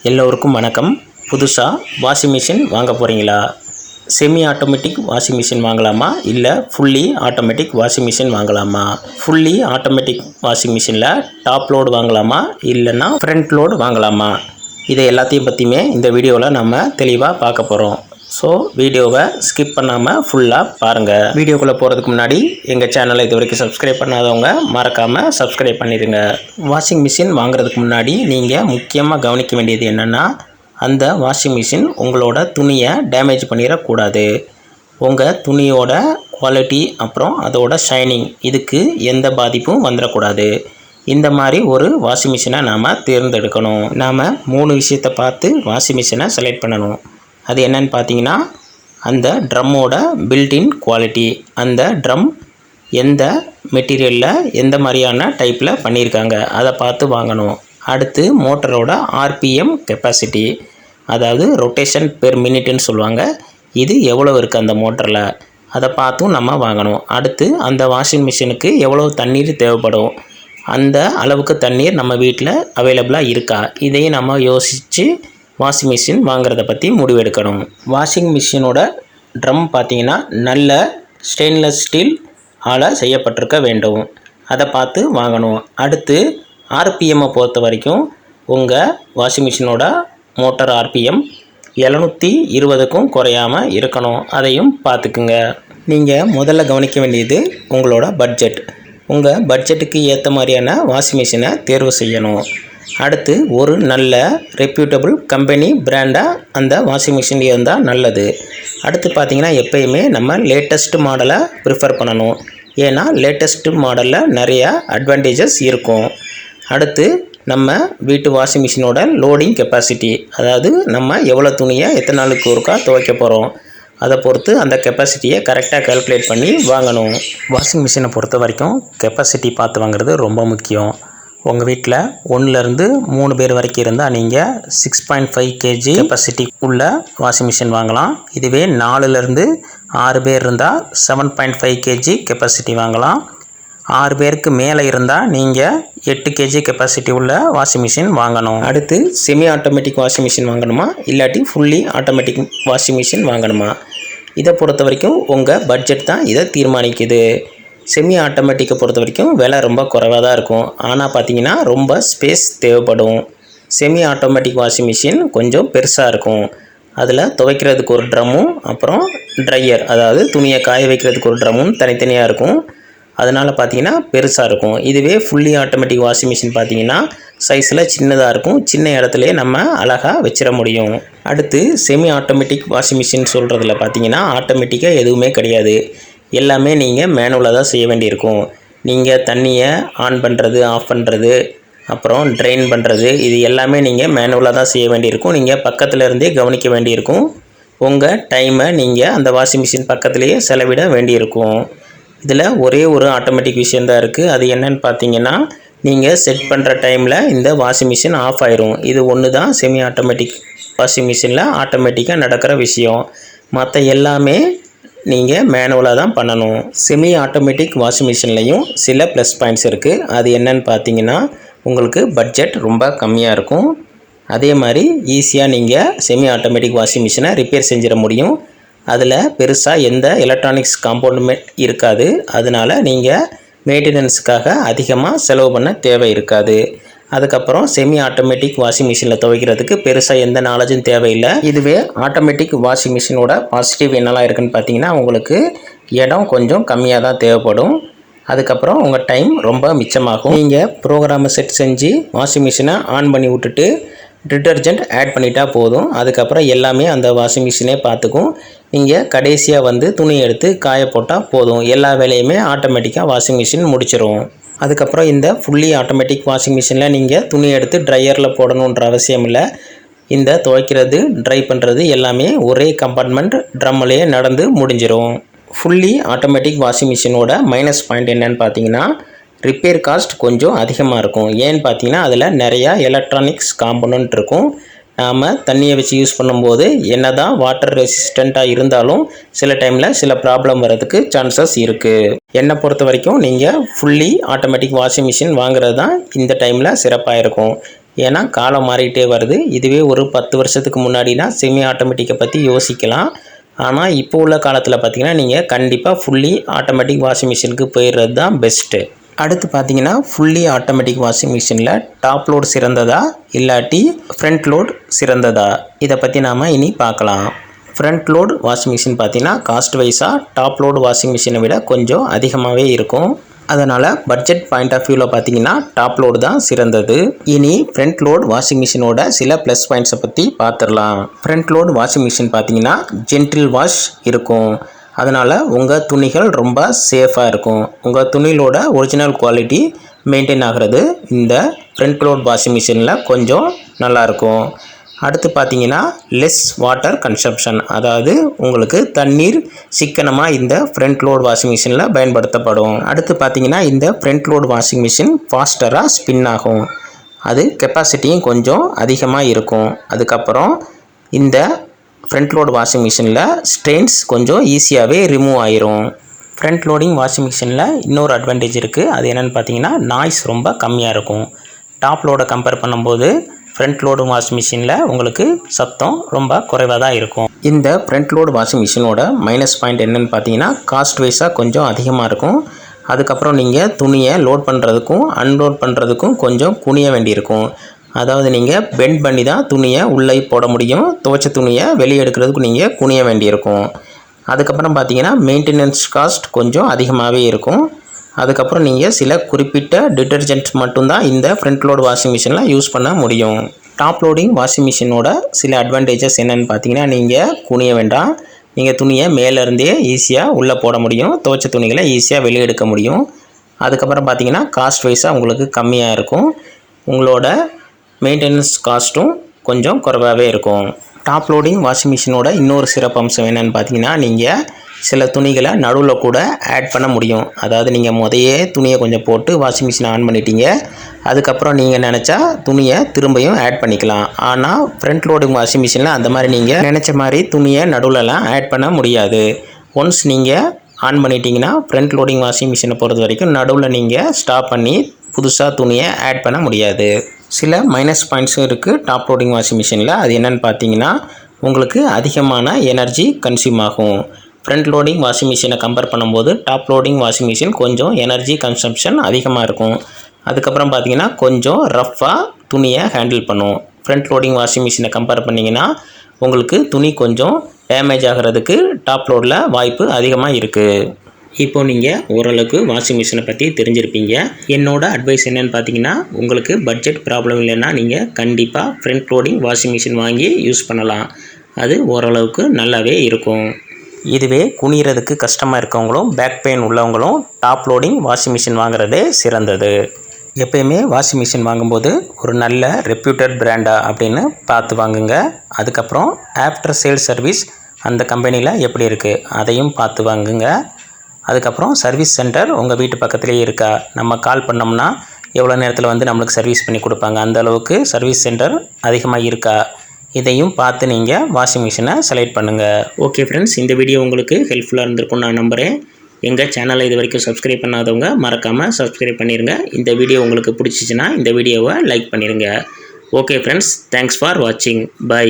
எல்லோருக்கும் வணக்கம். புதுசாக வாஷிங் மிஷின் வாங்க போகிறீங்களா? செமி ஆட்டோமேட்டிக் வாஷிங் மிஷின் வாங்கலாமா, இல்லை ஃபுல்லி ஆட்டோமேட்டிக் வாஷிங் மிஷின் வாங்கலாமா? ஃபுல்லி ஆட்டோமேட்டிக் வாஷிங் மிஷினில் டாப் லோடு வாங்கலாமா, இல்லைன்னா ஃப்ரண்ட் லோடு வாங்கலாமா? இதை எல்லாத்தையும் பற்றியுமே இந்த வீடியோவில் நம்ம தெளிவாக பார்க்க போகிறோம். ஸோ வீடியோவை ஸ்கிப் பண்ணாமல் ஃபுல்லாக பாருங்கள். வீடியோக்குள்ளே போகிறதுக்கு முன்னாடி எங்கள் சேனலை இது வரைக்கும் சப்ஸ்கிரைப் பண்ணாதவங்க மறக்காமல் சப்ஸ்கிரைப் பண்ணிடுங்க. வாஷிங் மிஷின் வாங்குறதுக்கு முன்னாடி நீங்கள் முக்கியமாக கவனிக்க வேண்டியது என்னென்னா, அந்த வாஷிங் மிஷின் உங்களோட துணியை டேமேஜ் பண்ணிடக்கூடாது. உங்கள் துணியோட குவாலிட்டி அப்புறம் அதோட ஷைனிங் இதுக்கு எந்த பாதிப்பும் வந்துடக்கூடாது. இந்த மாதிரி ஒரு வாஷிங் மிஷினை நாம் தேர்ந்தெடுக்கணும். நாம் 3 விஷயத்தை பார்த்து வாஷிங் மிஷினை செலக்ட் பண்ணணும். அது என்னன்னு பார்த்தீங்கன்னா, அந்த ட்ரம்மோட பில்டின் குவாலிட்டி, அந்த ட்ரம் எந்த மெட்டீரியலில் எந்த மாதிரியான டைப்பில் பண்ணியிருக்காங்க அதை பார்த்து வாங்கணும். அடுத்து மோட்டரோட ஆர்பிஎம் கெப்பாசிட்டி, அதாவது ரொட்டேஷன் பெர் மினிட்னு சொல்லுவாங்க, இது எவ்வளோ இருக்குது அந்த மோட்டரில், அதை பார்த்தும் நம்ம வாங்கணும். அடுத்து அந்த வாஷிங் மிஷினுக்கு எவ்வளோ தண்ணீர் தேவைப்படும், அந்த அளவுக்கு தண்ணீர் நம்ம வீட்டில் அவைலபிளாக இருக்கா, இதையும் நம்ம யோசித்து வாஷிங் மிஷின் வாங்குறத பற்றி முடிவெடுக்கணும். வாஷிங் மிஷினோட ட்ரம் பார்த்திங்கன்னா நல்ல ஸ்டெயின்லெஸ் ஸ்டீல் ஆல் செய்யப்பட்டிருக்க வேண்டும். அதை பார்த்து வாங்கணும். அடுத்து ஆர்பிஎம்மை பொறுத்த வரைக்கும் உங்கள் வாஷிங் மிஷினோட மோட்டர் ஆர்பிஎம் 720க்கும் குறையாமல் இருக்கணும். அதையும் பார்த்துக்குங்க. நீங்கள் முதல்ல கவனிக்க வேண்டியது உங்களோட பட்ஜெட். உங்கள் பட்ஜெட்டுக்கு ஏற்ற மாதிரியான வாஷிங் மிஷினை தேர்வு செய்யணும். அடுத்து ஒரு நல்ல ரெப்யூட்டபிள் கம்பெனி பிராண்டாக அந்த வாஷிங் மிஷின் இருந்தால் நல்லது. அடுத்து பார்த்திங்கன்னா எப்பயுமே நம்ம லேட்டஸ்ட் மாடலை ப்ரிஃபர் பண்ணணும். ஏன்னா லேட்டஸ்ட் மாடலில் நிறையா அட்வான்டேஜஸ் இருக்கும். அடுத்து நம்ம வீட்டு வாஷிங் மிஷினோட லோடிங் கெப்பாசிட்டி, அதாவது நம்ம எவ்வளோ துணியை எத்தனை நாளுக்கு ஒருக்கா துவைக்க போகிறோம் அதை பொறுத்து அந்த கெப்பாசிட்டியை கரெக்டாக கால்குலேட் பண்ணி வாங்கணும். வாஷிங் மிஷினை பொறுத்த வரைக்கும் கெப்பாசிட்டி பார்த்து வாங்குறது ரொம்ப முக்கியம். உங்கள் வீட்டில் 1லேருந்து 3 பேர் வரைக்கும் இருந்தால் நீங்கள் 6.5 kg கெப்பாசிட்டி உள்ள வாஷிங் மிஷின் வாங்கலாம். இதுவே 4லேருந்து 6 பேர் இருந்தால் 7.5 kg கெப்பாசிட்டி வாங்கலாம். 6 பேருக்கு மேலே இருந்தால் நீங்கள் 8 kg கெப்பாசிட்டி உள்ள வாஷிங் மிஷின் வாங்கணும். அடுத்து செமி ஆட்டோமேட்டிக் வாஷிங் மிஷின் வாங்கணுமா, இல்லாட்டி ஃபுல்லி ஆட்டோமேட்டிக் வாஷிங் மிஷின் வாங்கணுமா, இதை பொறுத்த வரைக்கும் உங்கள் பட்ஜெட் தான் இதை தீர்மானிக்குது. செமி ஆட்டோமேட்டிக்கை பொறுத்த வரைக்கும் விலை ரொம்ப குறைவாக தான் இருக்கும். ஆனால் பார்த்தீங்கன்னா ரொம்ப ஸ்பேஸ் தேவைப்படும். செமி ஆட்டோமேட்டிக் வாஷிங் மிஷின் கொஞ்சம் பெருசாக இருக்கும். அதில் துவைக்கிறதுக்கு ஒரு ட்ரம்மும் அப்புறம் ட்ரையர், அதாவது துணியை காய வைக்கிறதுக்கு ஒரு ட்ரம்மும் தனித்தனியாக இருக்கும். அதனால் பார்த்தீங்கன்னா பெருசாக இருக்கும். இதுவே ஃபுல்லி ஆட்டோமேட்டிக் வாஷிங் மிஷின் பார்த்தீங்கன்னா சைஸில் சின்னதாக இருக்கும். சின்ன இடத்துலையே நம்ம அழகாக வச்சிட முடியும். அடுத்து செமி ஆட்டோமேட்டிக் வாஷிங் மிஷின் சொல்கிறதுல பார்த்தீங்கன்னா ஆட்டோமேட்டிக்காக எதுவுமே கிடையாது. எல்லாமே நீங்கள் மேனுவலாக தான் செய்ய வேண்டியிருக்கும். நீங்கள் தண்ணியை ஆன் பண்ணுறது, ஆஃப் பண்ணுறது, அப்புறம் ட்ரெயின் பண்ணுறது, இது எல்லாமே நீங்கள் மேனுவலாக தான் செய்ய வேண்டியிருக்கும். நீங்கள் பக்கத்தில் இருந்தே கவனிக்க வேண்டியிருக்கும். உங்கள் டைமை நீங்கள் அந்த வாஷிங் மிஷின் பக்கத்துலேயே செலவிட வேண்டியிருக்கும். இதில் ஒரே ஒரு ஆட்டோமேட்டிக் விஷயந்தான் இருக்குது. அது என்னன்னு பார்த்தீங்கன்னா, நீங்கள் செட் பண்ணுற டைமில் இந்த வாஷிங் மிஷின் ஆஃப் ஆயிரும். இது ஒன்று தான் செமி ஆட்டோமேட்டிக் வாஷிங் மிஷினில் ஆட்டோமேட்டிக்காக நடக்கிற விஷயம். மற்ற எல்லாமே நீங்கள் மேனுவலாக தான் பண்ணணும். செமி ஆட்டோமேட்டிக் வாஷிங் மிஷின்லேயும் சில ப்ளஸ் பாயிண்ட்ஸ் இருக்குது. அது என்னன்னு பார்த்தீங்கன்னா, உங்களுக்கு பட்ஜெட் ரொம்ப கம்மியாக இருக்கும். அதே மாதிரி ஈஸியாக நீங்கள் செமி ஆட்டோமேட்டிக் வாஷிங் மிஷினை ரிப்பேர் செஞ்சிட முடியும். அதில் பெருசாக எந்த எலக்ட்ரானிக்ஸ் காம்பவுண்டுமே இருக்காது. அதனால் நீங்கள் மெயின்டெனன்ஸுக்காக அதிகமாக செலவு பண்ண தேவை இருக்காது. அதுக்கப்புறம் செமி ஆட்டோமேட்டிக் வாஷிங் மிஷினில் துவைக்கிறதுக்கு பெருசாக எந்த நாலேஜும் தேவையில்லை. இதுவே ஆட்டோமேட்டிக் வாஷிங் மிஷினோட பாசிட்டிவ் என்னெல்லாம் இருக்குதுன்னு பார்த்தீங்கன்னா, உங்களுக்கு இடம் கொஞ்சம் கம்மியாக தான் தேவைப்படும். அதுக்கப்புறம் உங்கள் டைம் ரொம்ப மிச்சமாகும். நீங்கள் ப்ரோக்ராமை செட் செஞ்சு வாஷிங் மிஷினை ஆன் பண்ணி விட்டுட்டு டிட்டர்ஜென்ட் ஆட் பண்ணிட்டா போதும். அதுக்கப்புறம் எல்லாமே அந்த வாஷிங் மிஷினே பார்த்துக்கும். நீங்கள் கடைசியாக வந்து துணி எடுத்து காய போட்டால் போதும். எல்லா வேலையுமே ஆட்டோமேட்டிக்காக வாஷிங் மிஷின் முடிச்சிடும். அதுக்கப்புறம் இந்த ஃபுல்லி ஆட்டோமேட்டிக் வாஷிங் மிஷினில் நீங்கள் துணி எடுத்து ட்ரையரில் போடணுன்ற அவசியம் இல்லை. இந்த துவைக்கிறது, ட்ரை பண்ணுறது எல்லாமே ஒரே கம்பார்ட்மெண்ட் ட்ரம்மிலேயே நடந்து முடிஞ்சிடும். ஃபுல்லி ஆட்டோமேட்டிக் வாஷிங் மிஷினோட மைனஸ் பாயிண்ட் என்னன்னு பார்த்தீங்கன்னா, ரிப்பேர் காஸ்ட் கொஞ்சம் அதிகமாக இருக்கும். ஏன்னு பார்த்தீங்கன்னா, அதில் நிறையா எலக்ட்ரானிக்ஸ் காம்பனண்ட் இருக்கும். நாம் தண்ணியை வச்சு யூஸ் பண்ணும்போது என்ன தான் வாட்டர் ரெசிஸ்டண்ட்டாக இருந்தாலும் சில டைமில் சில ப்ராப்ளம் வரதுக்கு சான்சஸ் இருக்குது. என்னை பொறுத்த வரைக்கும் நீங்கள் ஃபுல்லி ஆட்டோமேட்டிக் வாஷிங் மிஷின் வாங்குறது தான் இந்த டைமில் சிறப்பாக இருக்கும். ஏன்னா காலம் மாறிக்கிட்டே வருது. இதுவே ஒரு 10 வருஷத்துக்கு முன்னாடினா செமி ஆட்டோமேட்டிக்கை பற்றி யோசிக்கலாம். ஆனால் இப்போ உள்ள காலத்தில் பார்த்தீங்கன்னா நீங்கள் கண்டிப்பாக ஃபுல்லி ஆட்டோமேட்டிக் வாஷிங் மிஷினுக்கு போயிடுறது தான் பெஸ்ட்டு. அடுத்து பார்த்தீங்கன்னா ஃபுல்லி ஆட்டோமேட்டிக் வாஷிங் மிஷினில் டாப் லோட் சிறந்ததா இல்லாட்டி ஃப்ரண்ட் லோட் சிறந்ததா, இதை பற்றி நாம் இனி பார்க்கலாம். ஃப்ரண்ட் லோட் வாஷிங் மிஷின் பார்த்தீங்கன்னா காஸ்ட் வைஸாக டாப் லோட் வாஷிங் மிஷினை விட கொஞ்சம் அதிகமாகவே இருக்கும். அதனால் பட்ஜெட் பாயிண்ட் ஆஃப் வியூவில் பார்த்தீங்கன்னா டாப் லோடு தான் சிறந்தது. இனி ஃப்ரண்ட் லோட் வாஷிங் மிஷினோட சில ப்ளஸ் பாயிண்ட்ஸை பற்றி பார்த்துடலாம். ஃப்ரண்ட் லோட் வாஷிங் மிஷின் பார்த்தீங்கன்னா ஜென்டில் வாஷ் இருக்கும். அதனால் உங்கள் துணிகள் ரொம்ப சேஃபாக இருக்கும். உங்கள் துணிகளோட ஒரிஜினல் குவாலிட்டி மெயின்டைன் ஆகிறது இந்த ஃப்ரண்ட் லோட் வாஷிங் மிஷினில் கொஞ்சம் நல்லாயிருக்கும். அடுத்து பார்த்தீங்கன்னா லெஸ் வாட்டர் கன்சப்ஷன், அதாவது உங்களுக்கு தண்ணீர் சிக்கனமாக இந்த ஃப்ரண்ட் லோட் வாஷிங் மிஷினில் பயன்படுத்தப்படும். அடுத்து பார்த்தீங்கன்னா இந்த ஃப்ரண்ட் லோட் வாஷிங் மிஷின் ஃபாஸ்டராக ஸ்பின் ஆகும். அது கெப்பாசிட்டியும் கொஞ்சம் அதிகமாக இருக்கும். அதுக்கப்புறம் இந்த ஃப்ரண்ட் லோட் வாஷிங் மிஷினில் ஸ்ட்ரெயின்ஸ் கொஞ்சம் ஈஸியாகவே ரிமூவ் ஆயிரும். ஃப்ரண்ட் லோடிங் வாஷிங் மிஷினில் இன்னொரு அட்வான்டேஜ் இருக்குது. அது என்னென்னு பார்த்தீங்கன்னா நாய்ஸ் ரொம்ப கம்மியாக இருக்கும். டாப் லோடை கம்பேர் பண்ணும்போது ஃப்ரண்ட் லோடு வாஷிங் மிஷினில் உங்களுக்கு சத்தம் ரொம்ப குறைவாக தான் இருக்கும். இந்த ஃப்ரண்ட் லோடு வாஷிங் மிஷினோட மைனஸ் பாயிண்ட் என்னென்னு பார்த்தீங்கன்னா காஸ்ட் வைஸாக கொஞ்சம் அதிகமாக இருக்கும். அதுக்கப்புறம் நீங்கள் துணியை லோட் பண்ணுறதுக்கும் அன்லோட் பண்ணுறதுக்கும் கொஞ்சம் குனிய வேண்டியிருக்கும். அதாவது நீங்கள் பெண்ட் பண்ணி தான் துணியை உள்ளே போட முடியும். துவைச்ச துணியை வெளியே எடுக்கிறதுக்கு நீங்கள் குனிய வேண்டியிருக்கும். அதுக்கப்புறம் பார்த்தீங்கன்னா மெயின்டெனன்ஸ் காஸ்ட் கொஞ்சம் அதிகமாகவே இருக்கும். அதுக்கப்புறம் நீங்கள் சில குறிப்பிட்ட டிட்டர்ஜென்ட் மட்டும்தான் இந்த ஃப்ரண்ட் லோட் வாஷிங் மிஷினில் யூஸ் பண்ண முடியும். டாப் லோடிங் வாஷிங் மிஷினோட சில அட்வான்டேஜஸ் என்னென்னு பார்த்தீங்கன்னா நீங்கள் குனிய வேண்டாம். நீங்கள் துணியை மேலேருந்தே ஈஸியாக உள்ளே போட முடியும். துவைச்ச துணிகளை ஈஸியாக வெளியே எடுக்க முடியும். அதுக்கப்புறம் பார்த்தீங்கன்னா காஸ்ட் வைஸாக உங்களுக்கு கம்மியாக இருக்கும். உங்களோட மெயின்டெனன்ஸ் காஸ்ட்டும் கொஞ்சம் குறைவாகவே இருக்கும். டாப் லோடிங் வாஷிங் மிஷினோட இன்னொரு சிறப்பம்சம் என்னென்னு பார்த்தீங்கன்னா நீங்கள் சில துணிகளை நடுவில் கூட ஆட் பண்ண முடியும். அதாவது நீங்கள் முதையே துணியை கொஞ்சம் போட்டு வாஷிங் மிஷினை ஆன் பண்ணிட்டீங்க. அதுக்கப்புறம் நீங்கள் நினச்சா துணியை திரும்பியும் ஆட் பண்ணிக்கலாம். ஆனால் ஃப்ரண்ட் லோடிங் வாஷிங் மிஷினில் அந்த மாதிரி நீங்கள் நினச்ச மாதிரி துணியை நடுவில்லாம் ஆட் பண்ண முடியாது. ஒன்ஸ் நீங்கள் ஆன் பண்ணிட்டீங்கன்னா ஃப்ரண்ட் லோடிங் வாஷிங் மிஷினை பொறுத்த வரைக்கும் நடுவில் நீங்கள் ஸ்டாப் பண்ணி புதுசாக துணியை ஆட் பண்ண முடியாது. சில மைனஸ் பாயிண்ட்ஸும் இருக்குது டாப் லோடிங் வாஷிங் மிஷினில். அது என்னென்னு பார்த்தீங்கன்னா உங்களுக்கு அதிகமான எனர்ஜி கன்சியூம் ஆகும். ஃப்ரண்ட் லோடிங் வாஷிங் மிஷினை கம்பேர் பண்ணும்போது டாப் லோடிங் வாஷிங் மிஷின் கொஞ்சம் எனர்ஜி கன்சம்ஷன் அதிகமாக இருக்கும். அதுக்கப்புறம் பார்த்தீங்கன்னா கொஞ்சம் ரஃப்பாக துணியை ஹேண்டில் பண்ணும். ஃப்ரண்ட் லோடிங் வாஷிங் மிஷினை கம்பேர் பண்ணிங்கன்னா உங்களுக்கு துணி கொஞ்சம் டேமேஜ் ஆகிறதுக்கு டாப் லோடில் வாய்ப்பு அதிகமாக இருக்குது. இப்போது நீங்கள் ஓரளவுக்கு வாஷிங் மிஷினை பற்றி தெரிஞ்சிருப்பீங்க. என்னோட அட்வைஸ் என்னென்னு பார்த்தீங்கன்னா உங்களுக்கு பட்ஜெட் ப்ராப்ளம் இல்லைன்னா நீங்கள் கண்டிப்பாக ஃப்ரண்ட் லோடிங் வாஷிங் மிஷின் வாங்கி யூஸ் பண்ணலாம். அது ஓரளவுக்கு நல்லாவே இருக்கும். இதுவே குனிகிறதுக்கு கஷ்டமாக இருக்கவங்களும் பேக் பெயின் உள்ளவங்களும் டாப் லோடிங் வாஷிங் மிஷின் வாங்குறதே சிறந்தது. எப்பயுமே வாஷிங் மிஷின் வாங்கும்போது ஒரு நல்ல ரெப்யூட்டட் பிராண்டா அப்படின்னு பார்த்து வாங்குங்க. அதுக்கப்புறம் ஆஃப்டர் சேல் சர்வீஸ் அந்த கம்பெனியில் எப்படி இருக்குது அதையும் பார்த்து வாங்குங்க. அதுக்கப்புறம் சர்வீஸ் சென்டர் உங்கள் வீட்டு பக்கத்துலேயே இருக்கா, நம்ம கால் பண்ணோம்னா எவ்வளோ நேரத்தில் வந்து நம்மளுக்கு சர்வீஸ் பண்ணி கொடுப்பாங்க, அந்த அளவுக்கு சர்வீஸ் சென்டர் அதிகமாக இருக்கா, இதையும் பார்த்து நீங்கள் வாஷிங் மிஷினை செலக்ட் பண்ணுங்கள். ஓகே ஃப்ரெண்ட்ஸ், இந்த வீடியோ உங்களுக்கு ஹெல்ப்ஃபுல்லாக இருந்திருக்கும்னு நான் நம்புகிறேன். எங்கள் சேனலை இது வரைக்கும் சப்ஸ்கிரைப் பண்ணாதவங்க மறக்காமல் சப்ஸ்கிரைப் பண்ணிடுங்க. இந்த வீடியோ உங்களுக்கு பிடிச்சிச்சின்னா இந்த வீடியோவை லைக் பண்ணிடுங்க. ஓகே ஃப்ரெண்ட்ஸ், தேங்க்ஸ் ஃபார் வாட்சிங். பை.